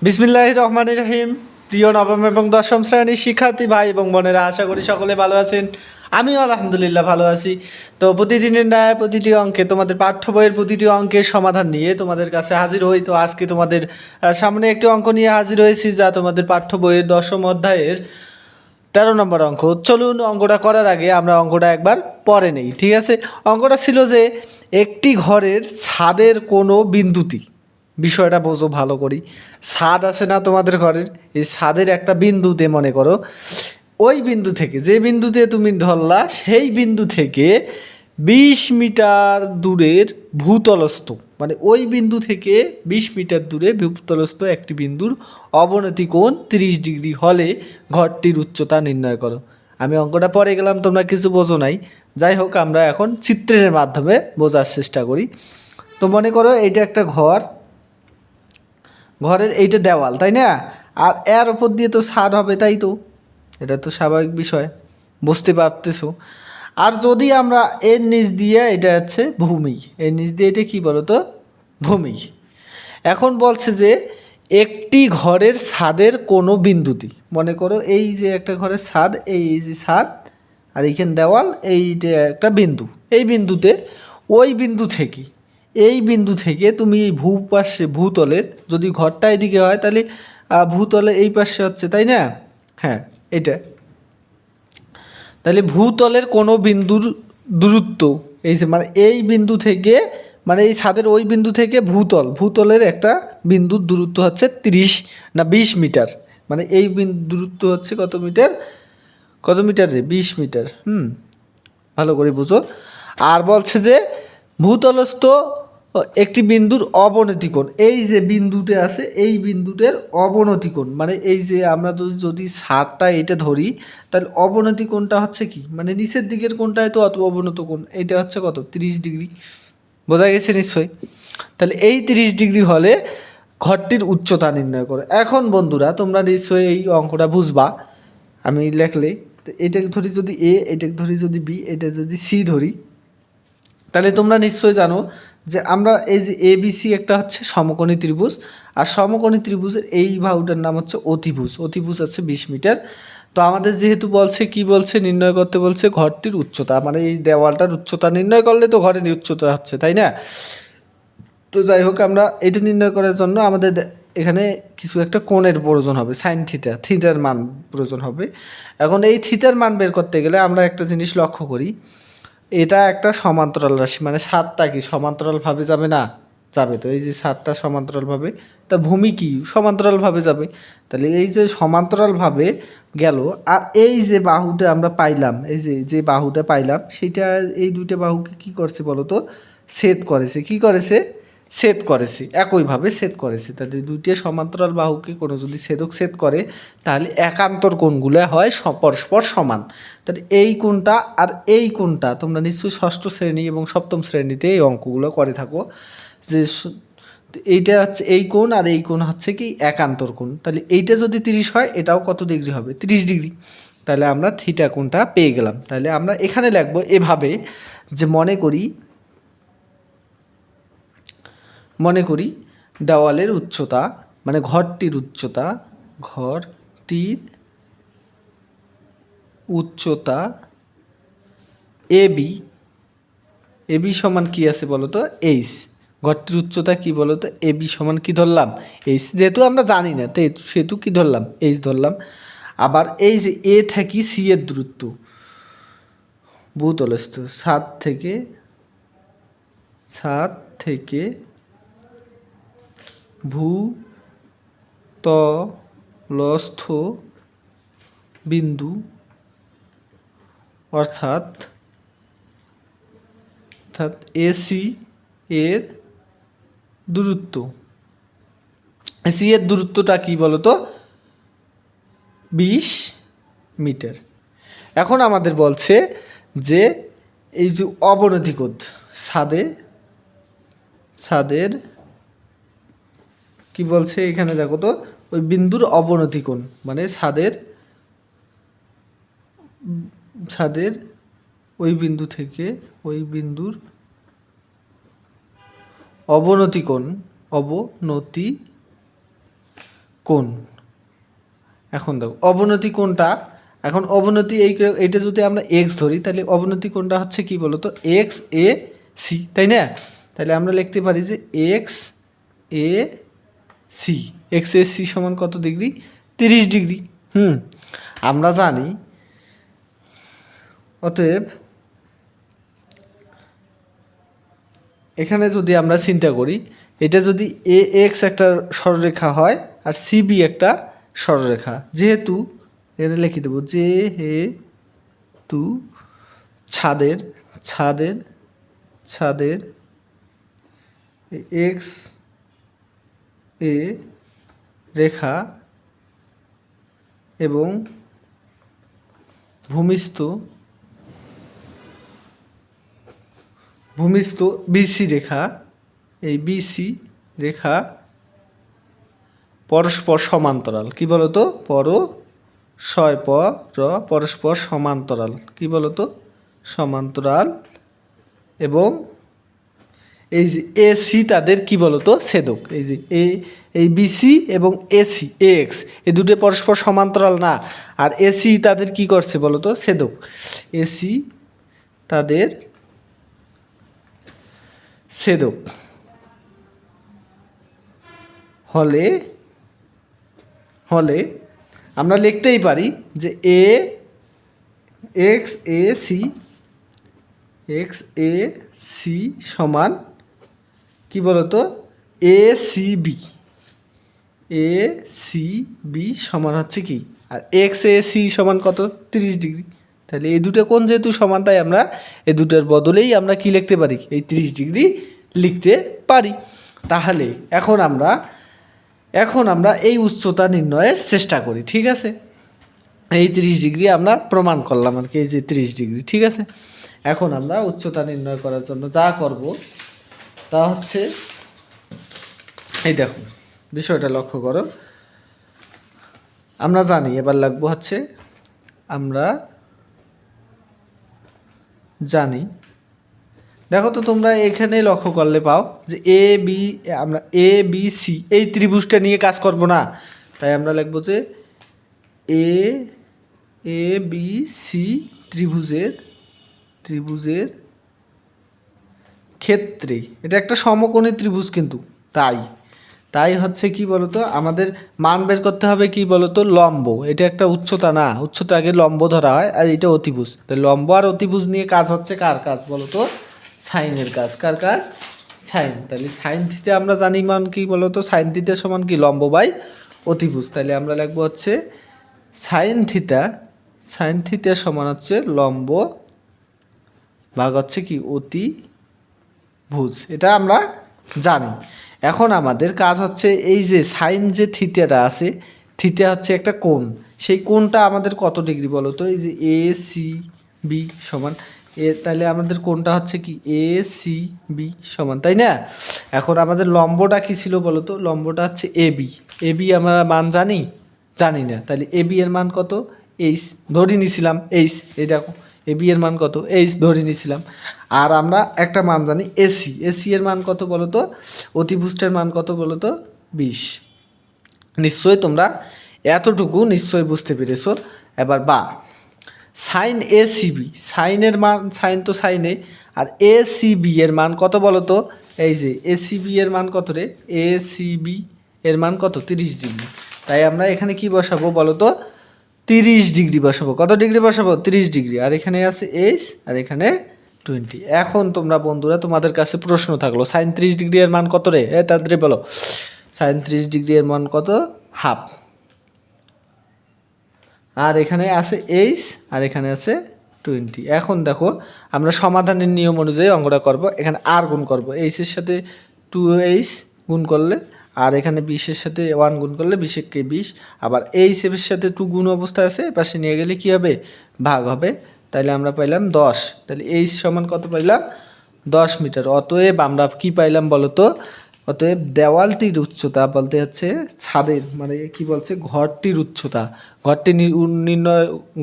বিসমিল্লাহির রহমানির রহিম। প্রিয় নবম এবং দশম শ্রেণীর শিক্ষার্থী ভাই এবং বোনেরা, আশা করি সকলে ভালো আছেন। আমিও আলহামদুলিল্লাহ ভালো আছি। তো প্রতিদিনের ন্যায় প্রতিটি অঙ্কে তোমাদের পাঠ্য বইয়ের প্রতিটি অঙ্কের সমাধান নিয়ে তোমাদের কাছে হাজির হই। তো আজকে তোমাদের সামনে একটি অঙ্ক নিয়ে হাজির হয়েছি, যা তোমাদের পাঠ্য বইয়ের 10ম অধ্যায়ের 13 নম্বর অঙ্ক। চলুন অঙ্কটা করার আগে আমরা অঙ্কটা একবার পড়ে নেই, ঠিক আছে? অঙ্কটা ছিল যে একটি ঘরের ছাদের কোনো বিন্দুতে, বিষয়টা বোঝো ভালো করি, ছাদ আছে না তোমাদের ঘরের, এই ছাদের একটা বিন্দুতে মনে করো, ওই বিন্দু থেকে, যে বিন্দুতে তুমি ধরলা সেই বিন্দু থেকে 20 মিটার দূরের ভূতলস্থ, মানে ওই বিন্দু থেকে 20 মিটার দূরে ভূতলস্থ একটি বিন্দুর অবনতি কোণ 30 ডিগ্রি হলে ঘরটির উচ্চতা নির্ণয় করো। আমি অঙ্কটা পড়ে গেলাম, তোমরা কিছু বোঝো নাই। যাই হোক, আমরা এখন চিত্রের মাধ্যমে বোঝার চেষ্টা করি। তো মনে করো এইটা একটা ঘর, ঘরের এইটা দেওয়াল, তাই না? আর এর ওপর দিয়ে তো ছাদ হবে, তাই তো? এটা তো স্বাভাবিক বিষয়, বুঝতে পারতেছো? আর যদি আমরা এর নিচ দিয়ে, এটা হচ্ছে ভূমি, এর নিচ দিয়ে এটা কী বলো তো, ভূমি। এখন বলছে যে একটি ঘরের ছাদের কোনো বিন্দুতে, মনে করো এই যে একটা ঘরের ছাদ, এই যে ছাদ, আর এইখানে দেওয়াল, এইটা একটা বিন্দু, এই বিন্দুতে, ওই বিন্দু থেকে, এই বিন্দু থেকে তুমি এই ভূপাশে, ভূতলের, যদি ঘরটা এদিকে হয় তাহলে ভূতলে এই পাশে হচ্ছে, তাই না? হ্যাঁ, এটা তাহলে ভূতলের কোনো বিন্দুর দূরত্ব, এই যে মানে এই বিন্দু থেকে, মানে এই ছাদের ওই বিন্দু থেকে ভূতলের একটা বিন্দুর দূরত্ব হচ্ছে 30 না 20 মিটার। মানে এই দূরত্ব হচ্ছে কত মিটার, কত মিটার রে, 20 মিটার। ভালো করে বুঝো। আর বলছে যে ভূতলস্থ একটি বিন্দুর অবনতি কোণ, এই যে বিন্দুতে আছে এই বিন্দুটার অবনতি কোণ, মানে এই যে আমরা যদি ছাদটা এটা ধরি, তাহলে অবনতি কোণটা হচ্ছে কি, মানে নিচের দিকের কোণটাই তো অত অবনত কোণ, এইটা হচ্ছে কত, 30 ডিগ্রি। বোঝা গেছে নিশ্চয়ই? তাহলে এই 30 ডিগ্রি হলে ঘরটির উচ্চতা নির্ণয় করে। এখন বন্ধুরা, তোমরা নিশ্চয়ই এই অঙ্কটা বুঝবা আমি লেখলে। তো এটাকে ধরি যদি এ, এটাকে ধরি যদি বি, এটা যদি সি ধরি, তাহলে তোমরা নিশ্চয়ই জানো যে আমরা এই যে এ বি সি একটা হচ্ছে সমকোণী ত্রিভুজ, আর সমকোণী ত্রিভুজের এই বাহুটার নাম হচ্ছে অতিভুজ। অতিভুজ হচ্ছে 20 মিটার। তো আমাদের যেহেতু বলছে, কি বলছে, নির্ণয় করতে বলছে ঘরটির উচ্চতা, মানে এই দেওয়ালটার উচ্চতা নির্ণয় করলে তো ঘরের উচ্চতা হচ্ছে, তাই না? তো যাই হোক, আমরা এটা নির্ণয় করার জন্য আমাদের এখানে কিছু একটা কোণের প্রয়োজন হবে, সাইন থিটা, থিটার মান প্রয়োজন হবে। এখন এই থিটার মান বের করতে গেলে আমরা একটা জিনিস লক্ষ্য করি, এটা একটা সমান্তরাল রাশি, মানে ছাদটা কি সমান্তরালভাবে যাবে না? যাবে। তো এই যে ছাদটা সমান্তরালভাবে, তা ভূমি কি সমান্তরালভাবে যাবে। তাহলে এই যে সমান্তরালভাবে গেল, আর এই যে বাহুটা আমরা পাইলাম, এই যে যে বাহুটা পাইলাম, সেইটা এই দুইটা বাহুকে কি করছে বলো তো, ছেদ করেছে। কি করেছে? ছেদ করেছে, একইভাবে ছেদ করেছে। তাহলে দুইটা সমান্তরাল বাহুকে কোনো যদি ছেদক ছেদ করে, তাহলে একান্তর কোণগুলো হয় পরস্পর সমান। তাহলে এই কোণটা আর এই কোণটা তোমরা নিশ্চয়ই ষষ্ঠ শ্রেণী এবং সপ্তম শ্রেণীতে এই অঙ্কগুলো করে থাকো, যে এইটা হচ্ছে এই কোণ, আর এই কোণ হচ্ছে কি একান্তর কোণ। তাহলে এইটা যদি 30 হয়, এটাও কত ডিগ্রি হবে, 30 ডিগ্রি। তাহলে আমরা থিটা কোণটা পেয়ে গেলাম। তাহলে আমরা এখানে লিখবো এভাবে, যে মনে করি দেওয়ালের উচ্চতা, মানে ঘরটির উচ্চতা, ঘরটির উচ্চতা এবি, এবি সমান কি আছে বলো তো, এইচ। ঘরটির উচ্চতা কি বলো তো, এবি সমান কি ধরলাম, এইচ। যেহেতু আমরা জানি না, তাই সেহেতু কি ধরলাম, এইচ ধরলাম। আবার এই যে এ থেকে সি এর দূরত্ব, ভূতলস্থ ছাদ থেকে ভূতলস্থ বিন্দু, অর্থাৎ এসি এর দূরত্ব, এসি এর দূরত্বটা কি বলতো, 20 মিটার। এখন আমাদের বলছে যে এই যে অবনতি কোণ, ছাদের কি বলছে এখানে দেখো তো, ওই বিন্দুর অবনতি কোণ, মানে ছাদের ওই বিন্দু থেকে ওই বিন্দুর অবনতি কোণ কোণ। এখন দেখো অবনতি কোণটা, এখন অবনতি এইটা যদি আমরা এক্স ধরি তাহলে অবনতি কোণটা হচ্ছে কি বলতো এক্স এ সি, তাই না? তাহলে আমরা লিখতে পারি যে X A C, X A C সমান কত ডিগ্রি? 30 ডিগ্রি। আমরা জানি অতএব এখানে যদি আমরা চিন্তা করি এটা যদি এ এক্স একটা সরলরেখা হয় আর সিবি একটা সরলরেখা, যেহেতু এটা লিখে দেবো যেহেতু ছাদের ছাদের ছাদের এক্স এ রেখা এবং ভূমিস্থ বিসি রেখা, এই বিসি রেখা পরস্পর সমান্তরাল। কি বলতো? পরস্পর সমান্তরাল। কি বলতো? সমান্তরাল। এবং এই যে এসি তাদের কি বলতো? ছেদক। এই যে এই বিসি এবং এসি এক্স এই দুটো পরস্পর সমান্তরাল না, আর এসি তাদের কি করছে বলতো? ছেদক। এসি তাদের ছেদক হলে আমরা লিখতেই পারি যে এক্স এ সি সমান কি বলতো? এ সি বি সমান হচ্ছে কি? আর এক্স এ সি সমান কত? 30 ডিগ্রি। তাহলে এই দুটো কোণ যেহেতু সমান, তাই আমরা এই দুটোর বদলেই আমরা কি লিখতে পারি? এই 30 ডিগ্রি লিখতে পারি। তাহলে এখন আমরা এই উচ্চতা নির্ণয়ের চেষ্টা করি। ঠিক আছে, এই 30 ডিগ্রি আমরা প্রমাণ করলাম আর কি, এই যে 30 ডিগ্রি। ঠিক আছে, এখন আমরা উচ্চতা নির্ণয় করার জন্য যা করব তা হচ্ছে এই দেখো বিষয়টা লক্ষ্য করো। আমরা জানি এবার লাগবো হচ্ছে আমরা জানি, দেখো তো তোমরা এখানে লক্ষ্য করলে পাও যে আমরা এ বি সি এই ত্রিভুজটা নিয়ে কাজ করব না, তাই আমরা লিখবো যে এ বি সি ত্রিভুজের ক্ষেত্রে এটা একটা সমকোণী ত্রিভুজ, কিন্তু তাই হচ্ছে কি বলতো আমাদের মান বের করতে হবে কি বলতো? লম্ব। এটা একটা উচ্চতা না, উচ্চতা আগে লম্ব ধরা হয়, আর এটা অতিভুজ। তাই লম্ব আর অতিভুজ নিয়ে কাজ হচ্ছে কার কাজ বলতো? সাইনের কাজ। কার কাজ? সাইন। তাহলে সাইন থিটা আমরা জানি মান কি বলতো? সাইন থিটা সমান কি? লম্ব বাই অতিভুজ। তাহলে আমরা লিখবো হচ্ছে সাইন থিটা সমান হচ্ছে লম্ব ভাগ হচ্ছে কি? অতিভুজ। এটা আমরা জানি। এখন আমাদের কাজ হচ্ছে এই যে সাইন যে থিটাটা আছে, থিটা হচ্ছে একটা কোণ, সেই কোণটা আমাদের কত ডিগ্রি বলো তো? এই যে এ সি বি সমান তাহলে আমাদের কোণটা হচ্ছে কি? এ সি বি সমান, তাই না? এখন আমাদের লম্বটা কি ছিল বলো তো? লম্বটা হচ্ছে এ বি আমরা মান জানি না। তাহলে এ বি এর মান কত? এইচ ধরে নিছিলাম। এইচ, এই দেখো এ বি এর মান কত? এইচ ধরে নিছিলাম। আর আমরা একটা মান জানি এসি এর মান কত বলো তো? অতিভুজটার মান কত বলো তো? 20। নিশ্চয়ই তোমরা এতটুকু নিশ্চয়ই বুঝতে পেরেছো। এবার সাইন এ সিবি, সাইনের মান, সাইন তো সাইনে, আর এ সিবি এর মান কত বলো তো? এই যে এ সিবি এর মান কত রে? এ সিবি এর মান কত? 30 ডিগ্রি। তাই আমরা এখানে কি বসাবো বলো তো? 30 ডিগ্রি বসাবো। কত ডিগ্রি বসাবো? 30 ডিগ্রি। আর এখানে আছে এইচ, আর এখানে 20। এখন তোমরা বন্ধুরা তোমাদের কাছে প্রশ্ন থাকলো, সাইন 30 ডিগ্রি এর মান কত রে? তাড়াতাড়ি বলো, সাইন 30 ডিগ্রি এর মান কত? হাফ। আর এখানে আছে এইচ, আর এখানে আছে 20। এখন দেখো আমরা সমাধানের নিয়ম অনুযায়ী অঙ্কটা করব। এখানে আর গুণ করব, এইচের সাথে 2h গুণ করলে, আর এখানে 20-এর সাথে 1 গুণ করলে 20-কে 20, আবার এইচের সাথে 2 গুণ অবস্থায় আছে, পাশে নিয়ে গেলে কি হবে? ভাগ হবে। তাহলে আমরা পাইলাম 10। তাহলে এইচ সমান কত পাইলাম? 10 মিটার। অতএব আমরা কি পাইলাম বলো তো? অতএব দেওয়ালটির উচ্চতা বলতে হচ্ছে ছাদের, মানে কি বলছে? ঘরটির উচ্চতা।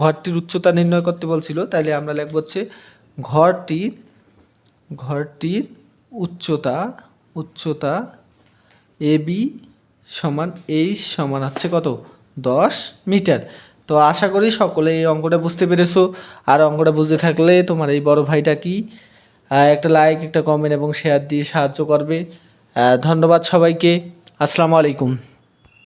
ঘরটির উচ্চতা নির্ণয় করতে বলছিল। তাহলে আমরা লিখব হচ্ছে ঘরটির উচ্চতা এ বি সমান এইচ সমান হচ্ছে কত 10 মিটার। তো আশা করি সকলে এই অঙ্কটা বুঝতে পেরেছো। আর অঙ্কটা বুঝতে থাকলে তোমার এই বড় ভাইটা কি একটা লাইক, একটা কমেন্ট এবং শেয়ার দিয়ে সাহায্য করবে। ধন্যবাদ সবাইকে। আসসালামু আলাইকুম।